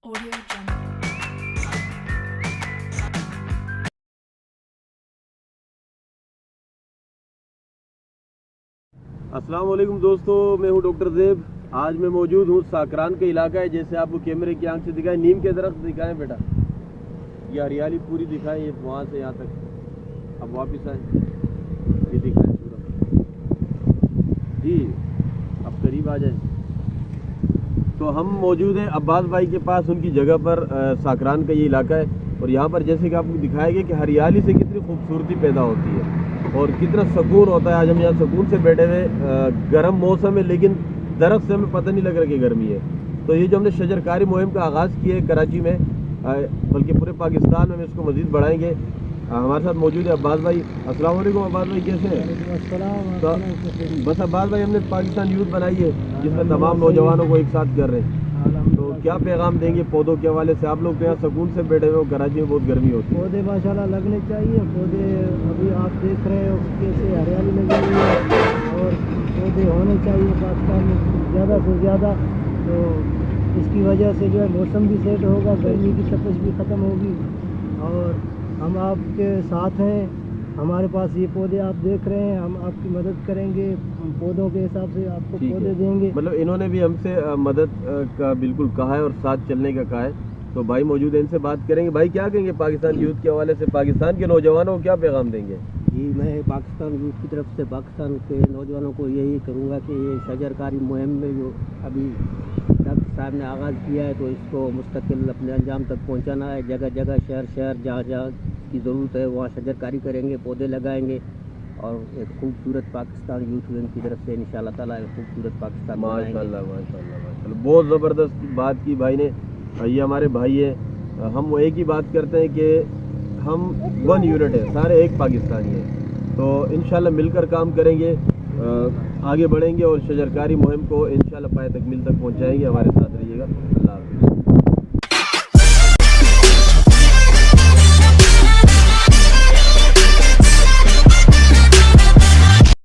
Audio Jungle. अस्सलाम वालेकुम दोस्तों, मैं हूं डॉक्टर ज़ेब। आज मैं मौजूद हूं साकरान का इलाका है, जैसे आपको कैमरे की आंख से दिखाएं। नीम के दरख्त दिखाएं बेटा, ये हरियाली पूरी दिखाएं, ये वहाँ से यहाँ तक। अब वापस आए, ये दिखाएं पूरा जी। अब करीब आ जाए। तो हम मौजूद हैं अब्बास भाई के पास, उनकी जगह पर। साकरान का ये इलाका है और यहाँ पर जैसे कि आपको दिखाया गया कि हरियाली से कितनी खूबसूरती पैदा होती है और कितना सुकून होता है। आज हम यहाँ सुकून से बैठे हुए, गर्म मौसम है लेकिन दरख्त से हमें पता नहीं लग रहा कि गर्मी है। तो ये जो हमने शजरकारी मुहिम का आगाज़ किया है कराची में, बल्कि पूरे पाकिस्तान में हम इसको मज़ीद बढ़ाएंगे। हमारे साथ मौजूद है अब्बास भाई। अस्सलाम वालेकुम अब्बास भाई, कैसे हैं? तो बस अब्बास भाई, हमने पाकिस्तान यूथ बनाई है जिसमें तमाम नौजवानों को एक साथ कर रहे हैं। तो क्या पैगाम देंगे पौधों के हवाले से? आप लोग तो यहाँ सुकून से बैठे हुए हो, कराची में बहुत गर्मी होती है। पौधे माशाल्लाह लगने चाहिए। पौधे अभी आप देख रहे हो कैसे हरियाली लगी हुई है और पौधे होने चाहिए पाकिस्तान में ज़्यादा से ज़्यादा। तो इसकी वजह से जो है मौसम भी सेट होगा, गर्मी की तपश भी ख़त्म होगी और हम आपके साथ हैं। हमारे पास ये पौधे आप देख रहे हैं, हम आपकी मदद करेंगे, हम पौधों के हिसाब से आपको ठीक पौधे है। देंगे। मतलब इन्होंने भी हमसे मदद का बिल्कुल कहा है और साथ चलने का कहा है। तो भाई मौजूद है, इनसे बात करेंगे। भाई क्या कहेंगे पाकिस्तान यूथ के हवाले से? पाकिस्तान के नौजवानों को क्या पैगाम देंगे? जी, मैं पाकिस्तान यूथ की तरफ से पाकिस्तान के नौजवानों को यही करूँगा कि ये शजरकारी मुहिम में जो अभी डॉक्टर साहब ने आगाज़ किया है, तो इसको मुस्तकिल अपने अंजाम तक पहुँचाना है। जगह जगह शहर शहर जहाँ जहाँ की ज़रूरत है वहाँ शजरकारी करेंगे, पौधे लगाएंगे और एक खूबसूरत पाकिस्तान यूथ विंग की तरफ से इंशाअल्लाह ताला एक खूबसूरत पाकिस्तान बनाएंगे। माशाल्लाह माशाल्लाह माशाल्लाह, बहुत ज़बरदस्त बात की भाई ने। ये हमारे भाई है, हम वो एक ही बात करते हैं कि हम वन यूनिट है, सारे एक पाकिस्तानी है। तो इंशाल्लाह मिलकर काम करेंगे, आगे बढ़ेंगे और शजरकारी मुहिम को इंशाल्लाह पाए तकमील तक पहुंचाएंगे। हमारे साथ रहिएगा। अल्लाह हाफ़िज़।